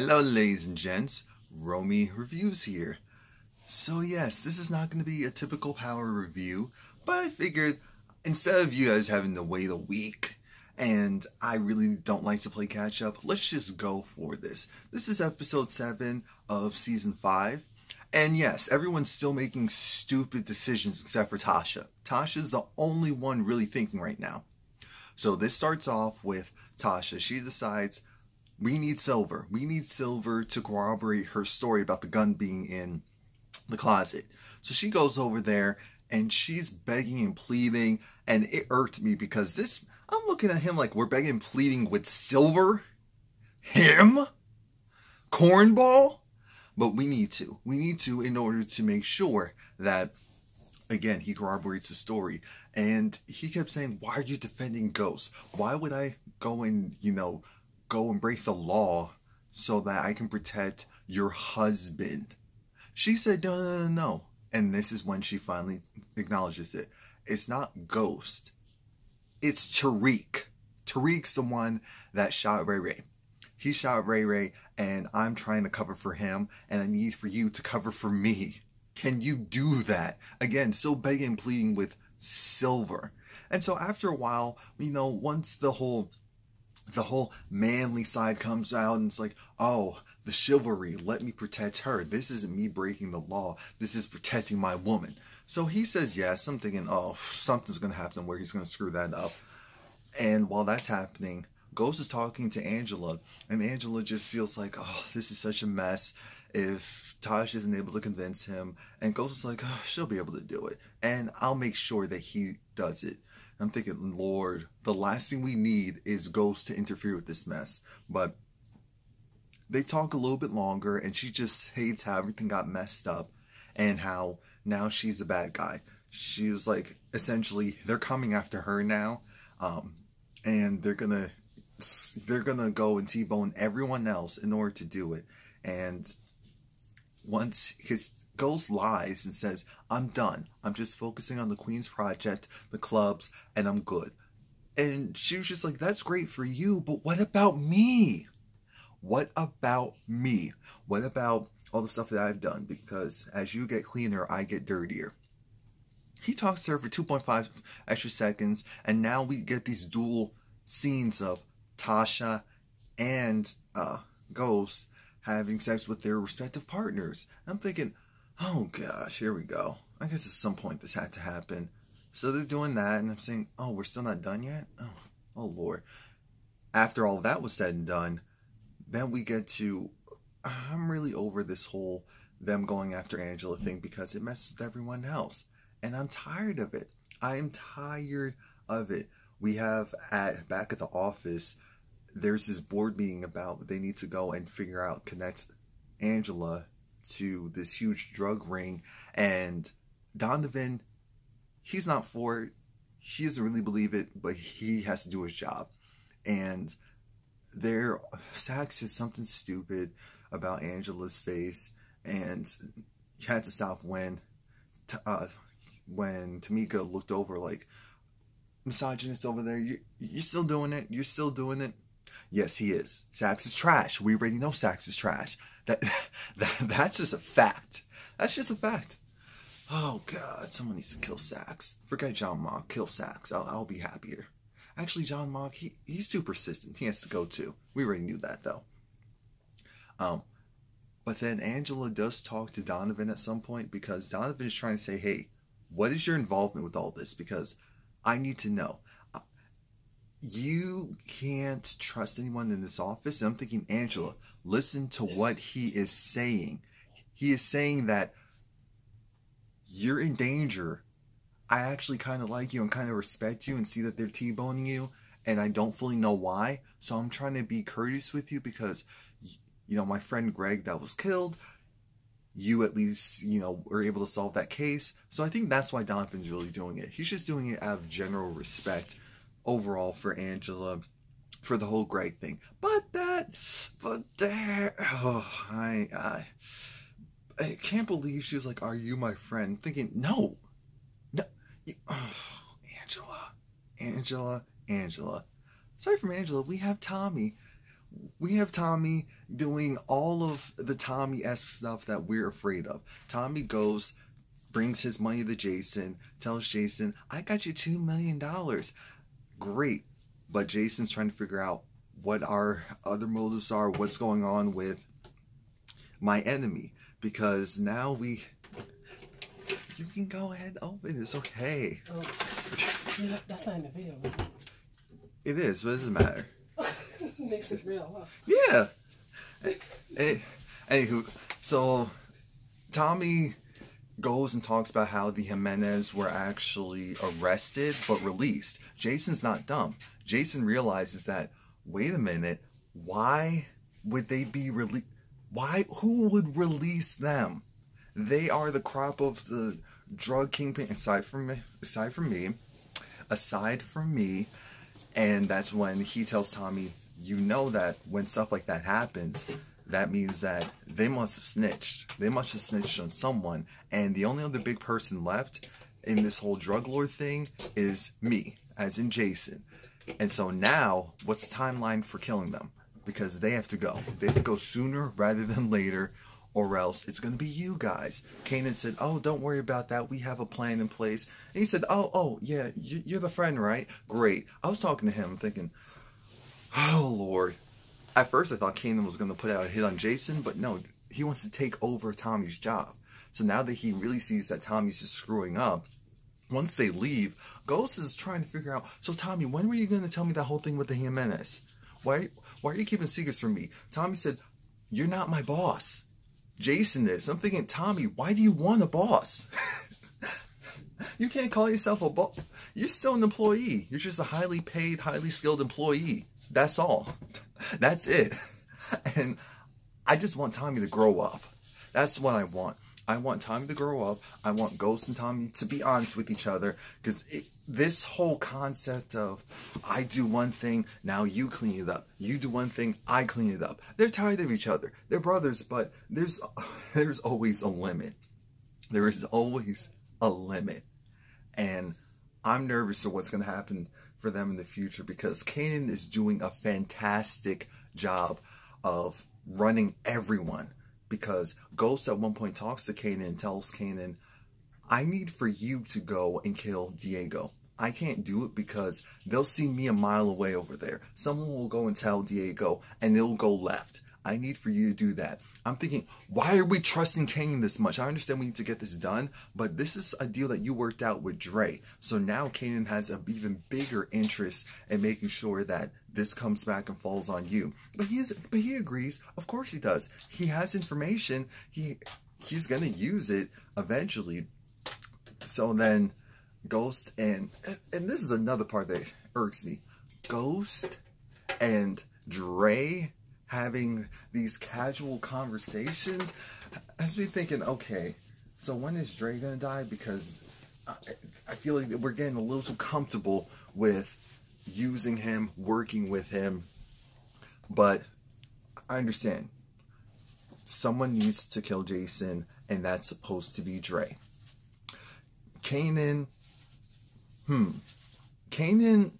Hello ladies and gents, Romie Reviews here. So yes, this is not going to be a typical power review, but I figured instead of you guys having to wait a week, and I really don't like to play catch up, let's just go for this. This is episode 7 of season 5, and yes, everyone's still making stupid decisions except for Tasha. Tasha's the only one really thinking right now. So this starts off with Tasha. She decides we need Silver. We need Silver to corroborate her story about the gun being in the closet. So she goes over there and she's begging and pleading, and it irked me because I'm looking at him like we're begging and pleading with Silver? Him? Cornball? But we need to. We need to in order to make sure that, again, he corroborates the story. And he kept saying, why are you defending Ghost? Why would I go and, go and break the law so that I can protect your husband? She said, no. And this is when she finally acknowledges it. It's not Ghost. It's Tariq. Tariq's the one that shot Ray Ray. He shot Ray Ray, and I'm trying to cover for him, and I need for you to cover for me. Can you do that? Again, still begging and pleading with Silver. And so after a while, once the whole manly side comes out and it's like, oh, the chivalry, let me protect her. This isn't me breaking the law. This is protecting my woman. So he says yes. I'm thinking, oh, something's going to happen where he's going to screw that up. And while that's happening, Ghost is talking to Angela, and Angela just feels like, oh, this is such a mess if Tasha isn't able to convince him. And Ghost is like, oh, she'll be able to do it, and I'll make sure that he does it. I'm thinking, Lord, the last thing we need is Ghost to interfere with this mess. But they talk a little bit longer, and she just hates how everything got messed up and how now she's the bad guy. She was like, essentially, they're coming after her now, and they're gonna go and T-bone everyone else in order to do it. And once his Ghost lies and says, I'm done. I'm just focusing on the Queen's project, the clubs, and I'm good. And she was just like, that's great for you, but what about me? What about me? What about all the stuff that I've done? Because as you get cleaner, I get dirtier. He talks to her for 2.5 extra seconds, and now we get these dual scenes of Tasha and Ghost having sex with their respective partners. I'm thinking, oh gosh, here we go. I guess at some point this had to happen. So they're doing that, and I'm saying, oh, we're still not done yet? Oh Lord. After all that was said and done, then we get to, I'm really over this whole them going after Angela thing because it messes with everyone else. And I'm tired of it. I'm tired of it. We have back at the office, there's this board meeting about they need to go and figure out, connect Angela to this huge drug ring, and Donovan, he's not for it. He doesn't really believe it, but he has to do his job. And Sax says something stupid about Angela's face, and he had to stop when Tamika looked over like, misogynist over there, you're still doing it? You're still doing it? Yes, he is. Sax is trash. We already know Sax is trash. That's just a fact. That's just a fact. Oh God, someone needs to kill Sax. Forget John Mock. Kill Sax. I'll be happier. Actually, John Mock, he's too persistent. He has to go too. We already knew that though. But then Angela does talk to Donovan at some point because Donovan is trying to say, hey, what is your involvement with all this? Because I need to know. You can't trust anyone in this office. And I'm thinking, Angela, listen to what he is saying. He is saying that you're in danger. I actually kind of like you and kind of respect you and see that they're T-boning you, and I don't fully know why. So I'm trying to be courteous with you because, my friend Greg that was killed, you at least, were able to solve that case. So I think that's why Donovan's really doing it. He's just doing it out of general respect overall for Angela, for the whole Greg thing. I can't believe she was like, are you my friend? Thinking, no. Angela. Aside from Angela, we have Tommy. we have Tommy doing all of the Tommy-esque stuff that we're afraid of. Tommy goes, brings his money to Jason, tells Jason, I got you $2 million. Great. But Jason's trying to figure out what our other motives are, what's going on with my enemy. Because now we... You can go ahead and open. It's okay. Oh, yeah, that's not in the video, is it? It is, but it doesn't matter. Makes it real, huh? Yeah. Anywho, so Tommy goes and talks about how the Jimenez were actually arrested but released. Jason's not dumb. Jason realizes that, wait a minute, why would they be released? Who would release them? They are the crop of the drug kingpin aside from me. And that's when he tells Tommy, you know that when stuff like that happens, that means that they must have snitched. They must have snitched on someone. And the only other big person left in this whole drug lord thing is me, as in Jason. And so now, what's the timeline for killing them? Because they have to go. They have to go sooner rather than later, or else it's going to be you guys. Kanan said, oh, don't worry about that. We have a plan in place. And he said, oh, yeah, you're the friend, right? Great. I was talking to him thinking, oh, Lord. At first, I thought Kanan was going to put out a hit on Jason, but no, he wants to take over Tommy's job. So now that he really sees that Tommy's just screwing up, once they leave, Ghost is trying to figure out, so Tommy, when were you going to tell me that whole thing with the Jimenez? Why are you keeping secrets from me? Tommy said, you're not my boss. Jason is. I'm thinking, Tommy, why do you want a boss? You can't call yourself a boss. You're still an employee. You're just a highly paid, highly skilled employee. That's all. That's it. And I just want Tommy to grow up. That's what I want. I want Tommy to grow up. I want Ghost and Tommy to be honest with each other. Because this whole concept of, I do one thing, now you clean it up. You do one thing, I clean it up. They're tired of each other. They're brothers, but there's always a limit. There is always a limit. And I'm nervous for what's going to happen for them in the future, because Kanan is doing a fantastic job of running everyone. Because Ghost at one point talks to Kanan and tells Kanan, I need for you to go and kill Diego. I can't do it because they'll see me a mile away over there. Someone will go and tell Diego and it'll go left. I need for you to do that. I'm thinking, why are we trusting Kanan this much? I understand we need to get this done, but this is a deal that you worked out with Dre. So now Kanan has an even bigger interest in making sure that this comes back and falls on you. But he agrees. Of course he does. He has information. He's gonna use it eventually. So then Ghost and this is another part that irks me. Ghost and Dre having these casual conversations has me thinking, okay, so when is Dre gonna die? Because I feel like we're getting a little too comfortable with using him, working with him. But I understand. Someone needs to kill Jason, and that's supposed to be Dre. Kanan, Kanan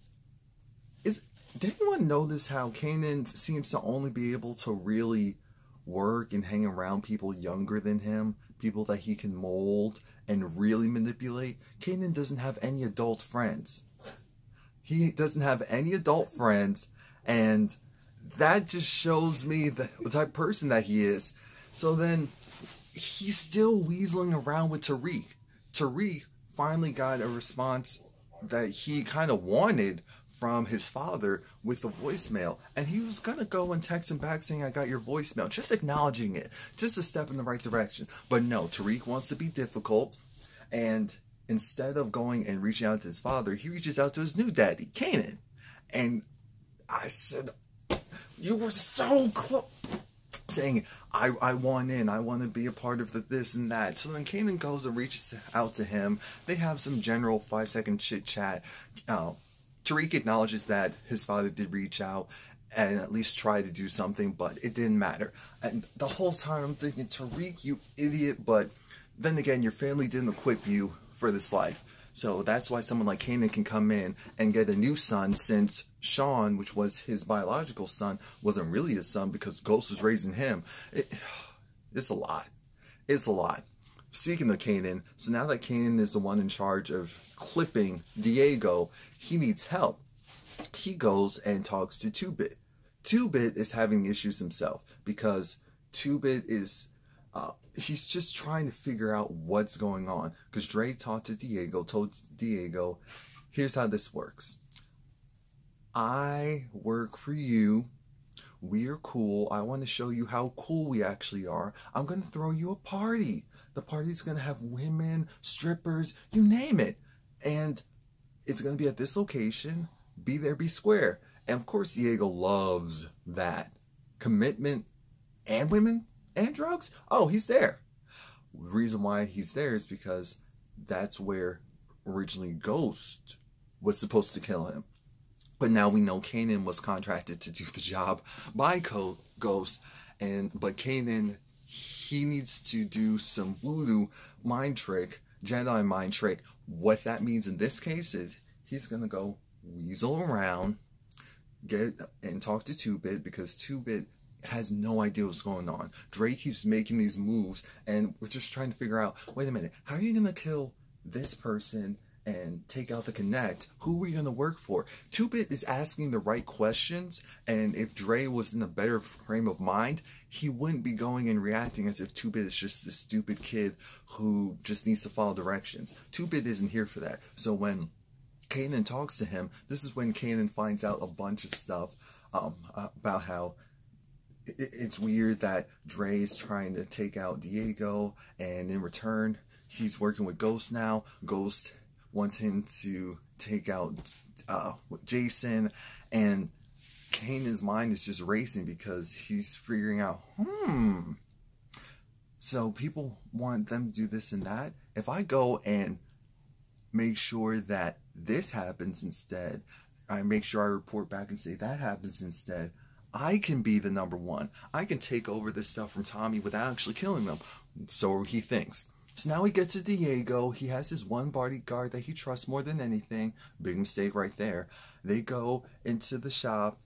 is... Did anyone notice how Kanan seems to only be able to really work and hang around people younger than him? People that he can mold and really manipulate? Kanan doesn't have any adult friends. He doesn't have any adult friends, and that just shows me the type of person that he is. So then, he's still weaseling around with Tariq. Tariq finally got a response that he kind of wanted from his father with the voicemail, and he was gonna go and text him back saying, I got your voicemail, just acknowledging it, just a step in the right direction. But no, Tariq wants to be difficult, and instead of going and reaching out to his father, he reaches out to his new daddy, Kanan. And I said, you were so close, saying, I want in, I want to be a part of the this and that. So then Kanan goes and reaches out to him. They have some general 5-second chit chat. Tariq acknowledges that his father did reach out and at least try to do something, but it didn't matter. And the whole time I'm thinking, Tariq, you idiot, but then again, your family didn't equip you for this life. So that's why someone like Kanan can come in and get a new son, since Sean, which was his biological son, wasn't really his son because Ghost was raising him. It's a lot. It's a lot. Speaking of Kanan, so now that Kanan is the one in charge of clipping Diego, he needs help. He goes and talks to 2-Bit. 2-Bit is having issues himself because 2-Bit is, he's just trying to figure out what's going on. Because Dre talked to Diego, told Diego, here's how this works. I work for you. We are cool. I want to show you how cool we actually are. I'm going to throw you a party. The party's going to have women, strippers, you name it. And it's going to be at this location. Be there, be square. And of course, Diego loves that. Commitment and women and drugs. Oh, he's there. The reason why he's there is because that's where originally Ghost was supposed to kill him. But now we know Kanan was contracted to do the job by Ghost. But Kanan, he needs to do some voodoo mind trick, Jedi mind trick. What that means in this case is he's going to go weasel around, get and talk to 2-Bit, because 2-Bit has no idea what's going on. Dre keeps making these moves, and we're just trying to figure out, wait a minute, how are you going to kill this person and take out the Connect? Who are we going to work for? 2-Bit is asking the right questions, and if Dre was in a better frame of mind, he wouldn't be going and reacting as if 2-Bit is just this stupid kid who just needs to follow directions. 2-Bit isn't here for that. So when Kanan talks to him, this is when Kanan finds out a bunch of stuff about how it's weird that Dre is trying to take out Diego, and in return, he's working with Ghost now. Ghost wants him to take out Jason, and Kanan's mind is just racing because he's figuring out, so people want them to do this and that. If I go and make sure that this happens instead, I make sure I report back and say that happens instead, I can be the #1. I can take over this stuff from Tommy without actually killing them. So he thinks. So now he gets to Diego. He has his one bodyguard that he trusts more than anything. Big mistake right there. They go into the shop.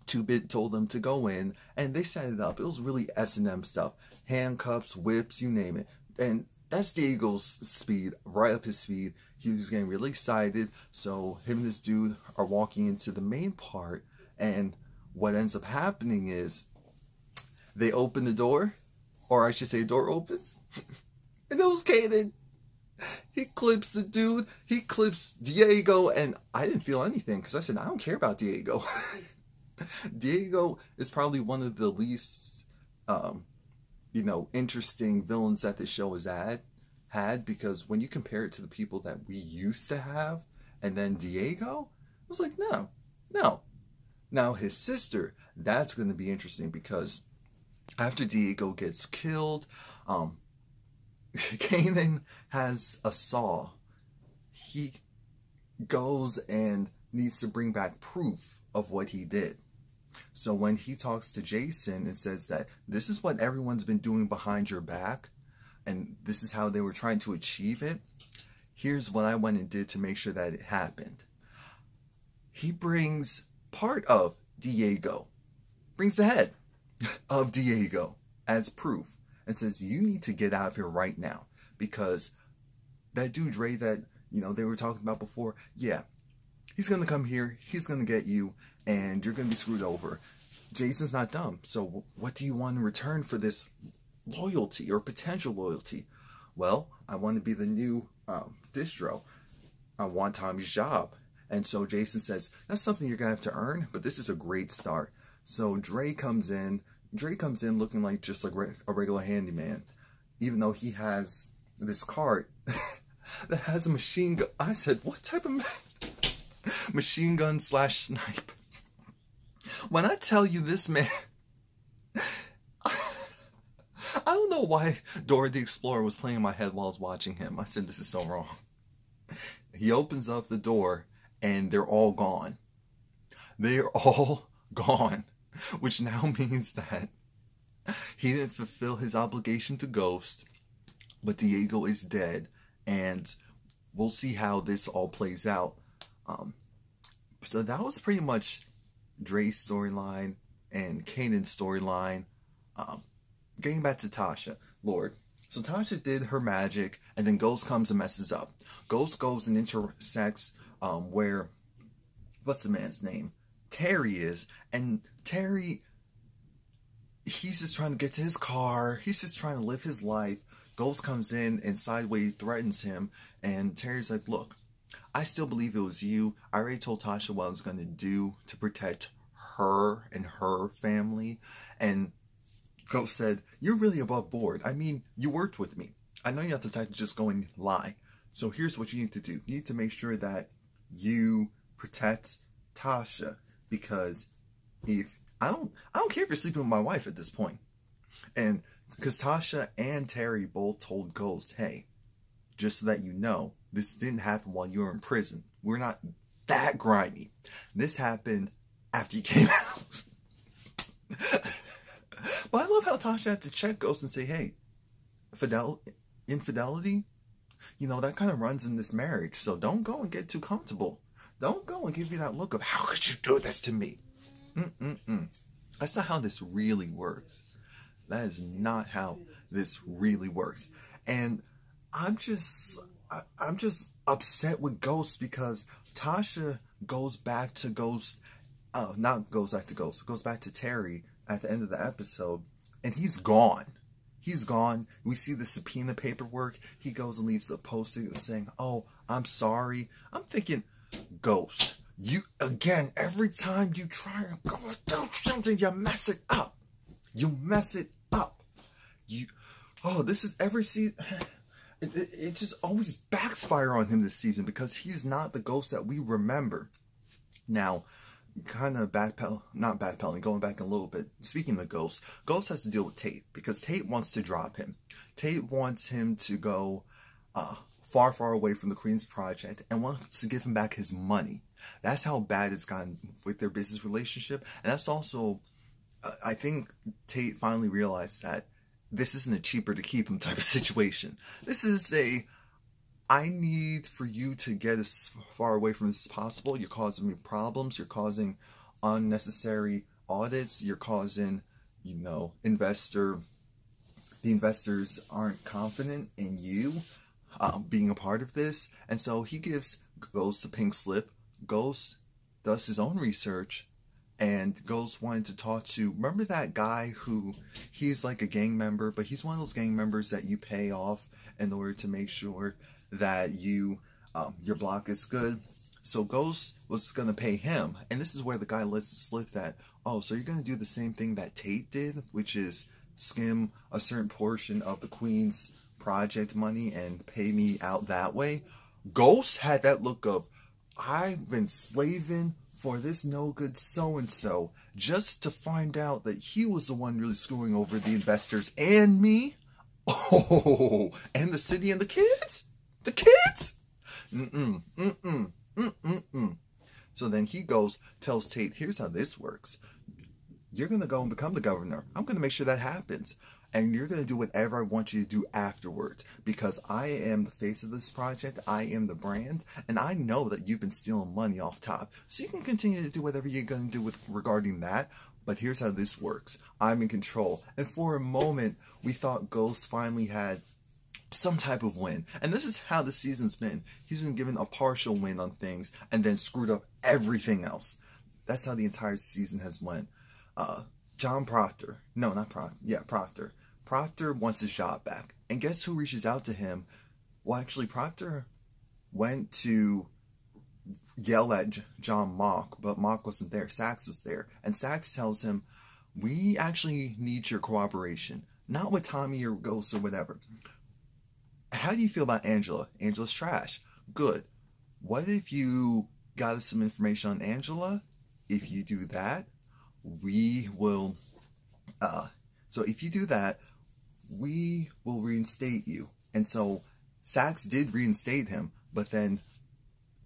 2-Bit told them to go in, and they set it up. It was really S&M stuff. Handcuffs, whips, you name it. And that's Diego's speed, right up his speed. He was getting really excited. So him and this dude are walking into the main part, and what ends up happening is they open the door, or I should say the door opens, and it was Kanan. He clips the dude, he clips Diego, and I didn't feel anything because I said, I don't care about Diego. Diego is probably one of the least, interesting villains that this show has had, because when you compare it to the people that we used to have, and then Diego, I was like, no. Now his sister, that's going to be interesting, because after Diego gets killed, Kanan has a saw. He goes and needs to bring back proof of what he did. So when he talks to Jason and says that this is what everyone's been doing behind your back, and this is how they were trying to achieve it, here's what I went and did to make sure that it happened. He brings part of Diego, brings the head of Diego as proof, and says, you need to get out of here right now, because that dude Dre that, they were talking about before, yeah, he's going to come here, he's going to get you, and you're going to be screwed over. Jason's not dumb, so what do you want in return for this loyalty or potential loyalty? Well, I want to be the new distro. I want Tommy's job. And so Jason says, that's something you're going to have to earn, but this is a great start. So Dre comes in looking like just like a regular handyman, even though he has this cart that has a machine gun. I said, what type of machine gun / sniper? When I tell you this man, I don't know why Dora the Explorer was playing in my head while I was watching him. I said, this is so wrong. He opens up the door, and they're all gone. They're all gone, which now means that he didn't fulfill his obligation to Ghost, but Diego is dead, and we'll see how this all plays out. So that was pretty much Dre's storyline and Kanan's storyline. Getting back to Tasha, Lord. So Tasha did her magic, and then Ghost comes and messes up. Ghost goes and intersects where, what's the man's name? Terry is, and Terry, he's just trying to get to his car. He's just trying to live his life. Ghost comes in and sideways threatens him, and Terry's like, look, I still believe it was you. I already told Tasha what I was going to do to protect her and her family. And Ghost said, you're really above board. I mean, you worked with me. I know you're not the type to just go and lie. So here's what you need to do. You need to make sure that you protect Tasha. Because if I don't care if you're sleeping with my wife at this point. And because Tasha and Terry both told Ghost, hey, just so that you know, this didn't happen while you were in prison. We're not that grimy. This happened after you came out. But I love how Tasha had to check Ghost and say, hey, infidelity, you know, that kind of runs in this marriage. So don't go and get too comfortable. Don't go and give me that look of, how could you do this to me? That's not how this really works. That is not how this really works. And I'm just upset with Ghost because Tasha goes back to Ghost, goes back to Terry at the end of the episode, and he's gone. He's gone. We see the subpoena paperwork. He goes and leaves a post-it saying, oh, I'm sorry. I'm thinking, Ghost, you, again, every time you try to go and do something, you mess it up. You mess it up. This is every season. It just always backfire on him this season because he's not the Ghost that we remember. Now, kind of backpedaling, going back a little bit. Speaking of Ghost, Ghost has to deal with Tate because Tate wants to drop him. Tate wants him to go far, far away from the Queen's Project and wants to give him back his money. That's how bad it's gotten with their business relationship. And that's also, I think Tate finally realized that this isn't a cheaper to keep him type of situation. This is a, I need for you to get as far away from this as possible. You're causing me problems. You're causing unnecessary audits. You're causing, you know, the investors aren't confident in you being a part of this. And so he gives Ghost the pink slip. Ghost does his own research. And Ghost wanted to talk to, remember that guy who, he's like a gang member, but he's one of those gang members that you pay off in order to make sure that your block is good. So Ghost was going to pay him. And this is where the guy lets it slip that, oh, so you're going to do the same thing that Tate did, which is skim a certain portion of the Queen's Project money and pay me out that way. Ghost had that look of, I've been slaving for this no good so-and-so just to find out that he was the one really screwing over the investors and me. Oh, and the city and the kids? The kids? So then he goes, tells Tate, here's how this works. You're going to go and become the governor. I'm going to make sure that happens. And you're going to do whatever I want you to do afterwards. Because I am the face of this project. I am the brand. And I know that you've been stealing money off top. So you can continue to do whatever you're going to do regarding that. But here's how this works. I'm in control. And for a moment, we thought Ghost finally had some type of win. And this is how the season's been. He's been given a partial win on things and then screwed up everything else. That's how the entire season has went. John Proctor. No, not Proctor. Yeah, Proctor. Proctor wants his job back. And guess who reaches out to him? Well, actually, Proctor went to yell at John Mock, but Mock wasn't there. Sax was there. And Sax tells him, we actually need your cooperation. Not with Tommy or Ghost or whatever. How do you feel about Angela? Angela's trash. Good. What if you got us some information on Angela? If you do that, we will... So if you do that, we will reinstate you. And so Sax did reinstate him, but then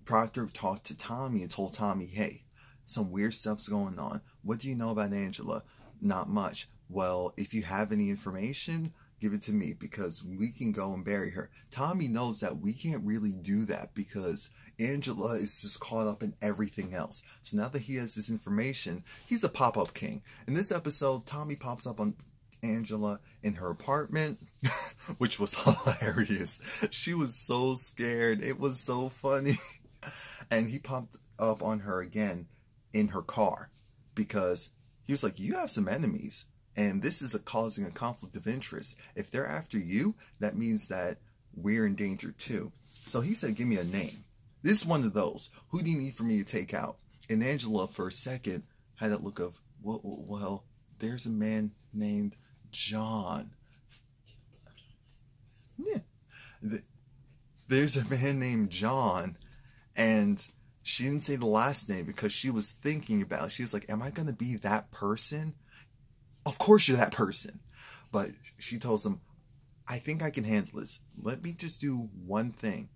Proctor talked to Tommy and told Tommy, hey, some weird stuff's going on. What do you know about Angela? Not much. Well, if you have any information, give it to me because we can go and bury her. Tommy knows that we can't really do that because Angela is just caught up in everything else. So now that he has this information, he's a pop-up king. In this episode, Tommy pops up on Angela in her apartment, which was hilarious. She was so scared. It was so funny. And he popped up on her again in her car because he was like, you have some enemies. And this is causing a conflict of interest. If they're after you, that means that we're in danger too. So he said, give me a name. This is one of those. Who do you need for me to take out? And Angela, for a second, had that look of, well, there's a man named John. Yeah. There's a man named John. And she didn't say the last name because she was thinking about it. She was like, am I going to be that person? Of course you're that person. But she tells him, I think I can handle this. Let me just do one thing.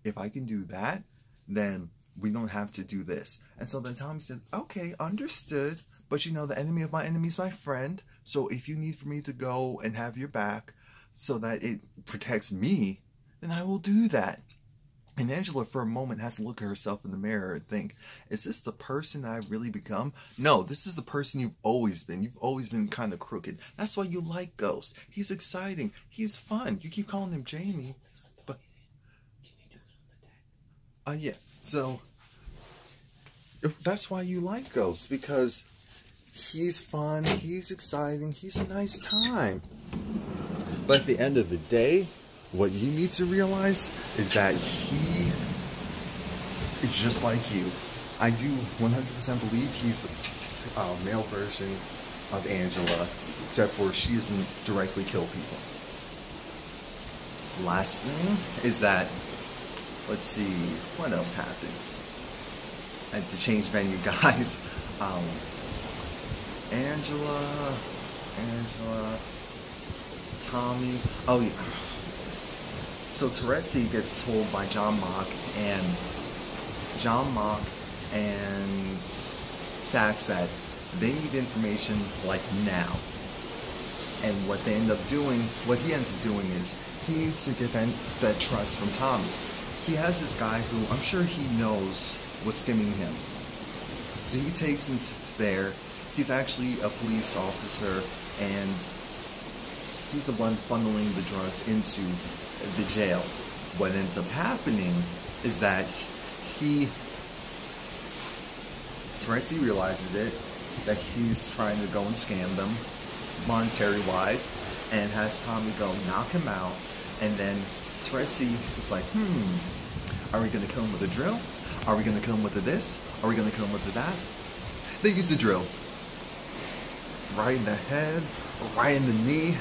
If I can do that, then we don't have to do this. And so then Tommy said, okay, understood. But you know, the enemy of my enemy is my friend. So if you need for me to go and have your back so that it protects me, then I will do that. And Angela, for a moment, has to look at herself in the mirror and think, is this the person I've really become? No, this is the person you've always been. You've always been kind of crooked. That's why you like Ghost. He's exciting. He's fun. You keep calling him Jamie. But, yeah. So, that's why you like Ghost. Because he's fun. He's exciting. He's a nice time. But at the end of the day, what you need to realize is that he is just like you. I do 100% believe he's the male version of Angela, except for she doesn't directly kill people. Last thing is that, let's see, what else happens? I had to change venue, guys. Angela, Tommy, oh yeah. So Teresi gets told by John Mock and Sax that they need information like now. And what he ends up doing is he needs to get that trust from Tommy. He has this guy who I'm sure he knows was skimming him. So he takes him there. He's actually a police officer and he's the one funneling the drugs into the jail. What ends up happening is that Teresi realizes it, that he's trying to go and scam them, monetary wise, and has Tommy go knock him out, and then Teresi is like, are we going to kill him with a drill? Are we going to kill him with a this? Are we going to kill him with a that? They use the drill. Right in the head, right in the knee.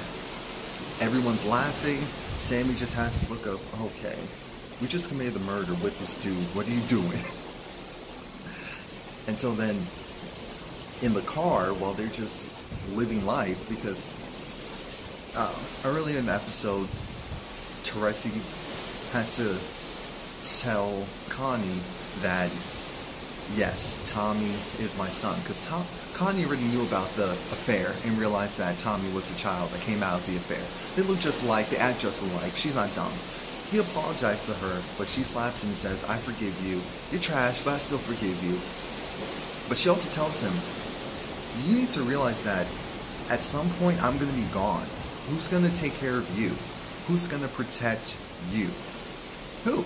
Everyone's laughing. Sammy just has this look of, okay, we just committed the murder with this dude. What are you doing? And so then, in the car, while they're just living life, because earlier in the episode, Teresi has to tell Connie that, yes, Tommy is my son. Because Connie already knew about the affair and realized that Tommy was the child that came out of the affair. They look just alike, they act just alike. She's not dumb. He apologized to her, but she slaps him and says, I forgive you. You're trash, but I still forgive you. But she also tells him, you need to realize that at some point I'm going to be gone. Who's going to take care of you? Who's going to protect you? Who?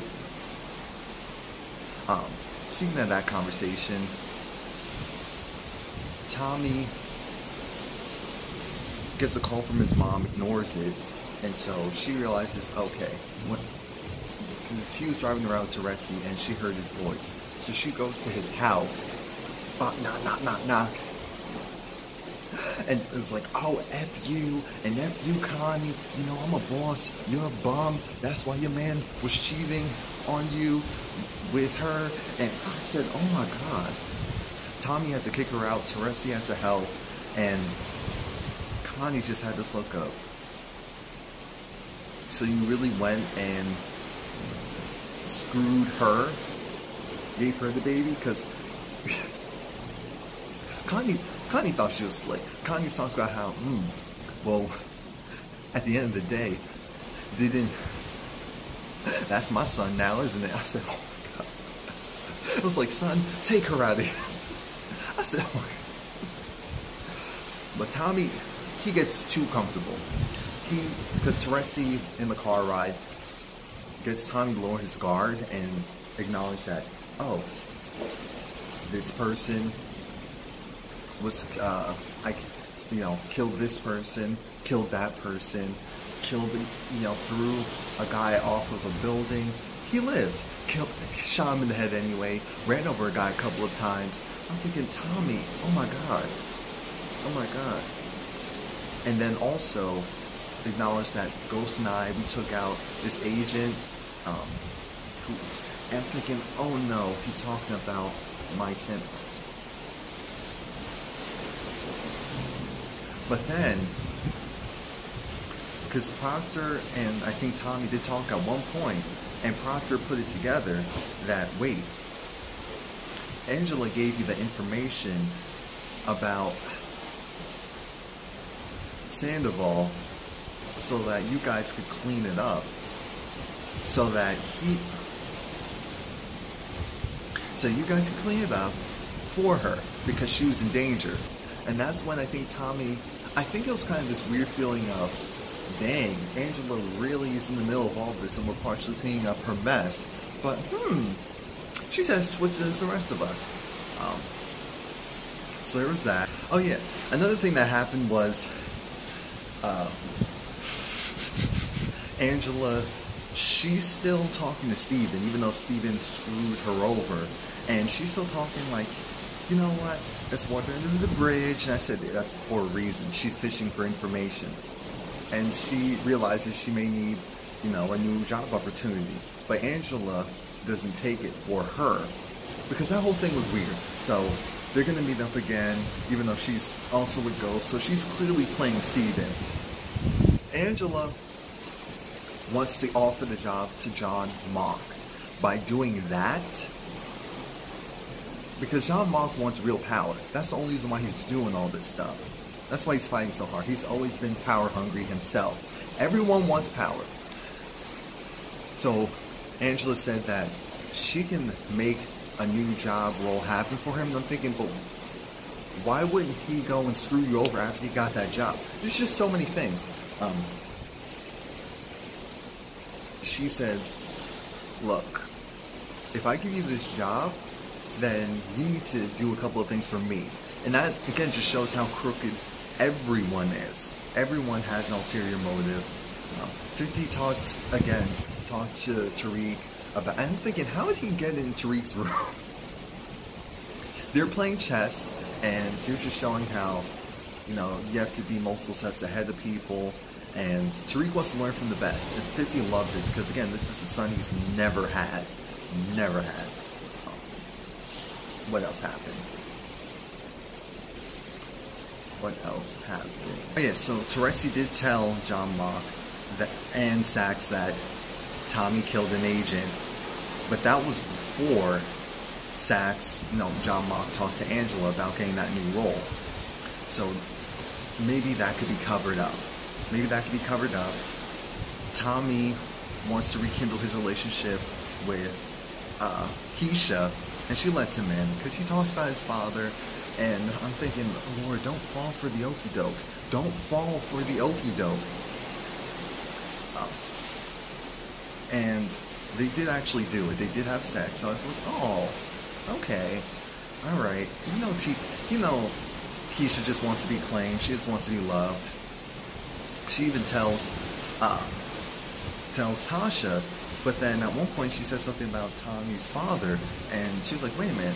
Speaking of that conversation, Tommy gets a call from his mom, ignores it, and so she realizes, okay, because he was driving around Teresi and she heard his voice. So she goes to his house, knock. And it was like, oh, F you, and F you, Connie, you know, I'm a boss, you're a bum, that's why your man was cheating on you with her. And I said, oh my God. Tommy had to kick her out, Teresi had to help, and Connie just had this look up. So you really went and screwed her, gave her the baby? Because Connie thought she was slick. Connie's talking about how, well, at the end of the day, didn't... That's my son now, isn't it? I said, oh my God. I was like, son, take her out of here. I said, oh my God. But Tommy, he gets too comfortable. Because Teresi in the car ride gets Tommy to lower his guard and acknowledge that, oh, this person was, killed this person, killed that person, killed, threw a guy off of a building. He lived, shot him in the head anyway, ran over a guy a couple of times. I'm thinking, Tommy, oh my God. Oh my God. And then also acknowledge that Ghost and I, we took out this agent, who, and I'm thinking, oh no, he's talking about Mike's and... But then, because Proctor and I think Tommy did talk at one point, and Proctor put it together that, wait, Angela gave you the information about Sandoval so that you guys could clean it up, so you guys could clean it up for her because she was in danger. And that's when I think Tommy, I think it was kind of this weird feeling of, dang, Angela really is in the middle of all this and we're partially cleaning up her mess, but she's as twisted as the rest of us. So there was that. Oh yeah, another thing that happened was Angela, she's still talking to Steven, even though Steven screwed her over. And she's still talking like, you know what, it's water under the bridge. And I said, yeah, that's for a reason. She's fishing for information. And she realizes she may need, a new job opportunity. But Angela doesn't take it for her. Because that whole thing was weird. So they're going to meet up again, even though she's also with Ghost. So she's clearly playing Steven. Angela wants to offer the job to John Mock. By doing that, because John Mock wants real power. That's the only reason why he's doing all this stuff. That's why he's fighting so hard. He's always been power hungry himself. Everyone wants power. So Angela said that she can make a new job role happen for him. And I'm thinking, but why wouldn't he go and screw you over after he got that job? There's just so many things. She said, look, if I give you this job, then you need to do a couple of things for me. And that, again, just shows how crooked everyone is. Everyone has an ulterior motive. 50 talked to Tariq about, and I'm thinking, how did he get in Tariq's room? They're playing chess, and he was just showing how, you have to be multiple steps ahead of people, and Tariq wants to learn from the best, and 50 loves it, because again, this is the son he's never had. Never had. What else happened? What else happened? Oh yeah, so Teresi did tell John Mock and Sachs that Tommy killed an agent, but that was before John Mock talked to Angela about getting that new role. So maybe that could be covered up. Maybe that could be covered up. Tommy wants to rekindle his relationship with Keisha, and she lets him in because he talks about his father. And I'm thinking, Lord, don't fall for the okie doke. Don't fall for the okie doke. And they did actually do it. They did have sex. So I was like, oh, okay, all right. Keisha just wants to be claimed. She just wants to be loved. She even tells Tasha, but then at one point she says something about Tommy's father, and she's like, wait a minute,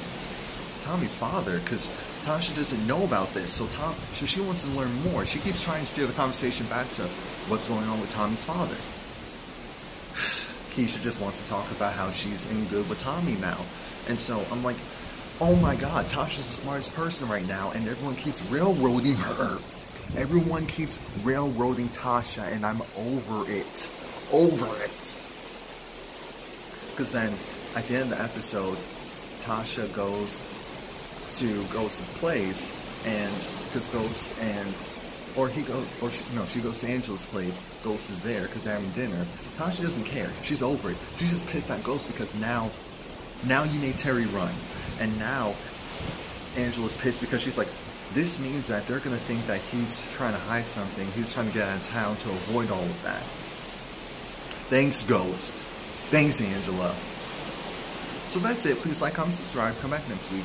Tommy's father? Because Tasha doesn't know about this, so she wants to learn more. She keeps trying to steer the conversation back to what's going on with Tommy's father. Keisha just wants to talk about how she's in good with Tommy now. And so I'm like, oh my God, Tasha's the smartest person right now, and everyone keeps railroading her. Everyone keeps railroading Tasha, and I'm over it. Over it. Because then, at the end of the episode, Tasha goes to Ghost's place, and because Ghost and Or he goes, or she goes to Angela's place. Ghost is there because they're having dinner. Tasha doesn't care. She's over it. She's just pissed at Ghost because now you made Terry run, and now Angela's pissed because she's like, this means that they're gonna think that he's trying to hide something. He's trying to get out of town to avoid all of that. Thanks, Ghost. Thanks, Angela. So that's it. Please like, comment, subscribe. Come back next week.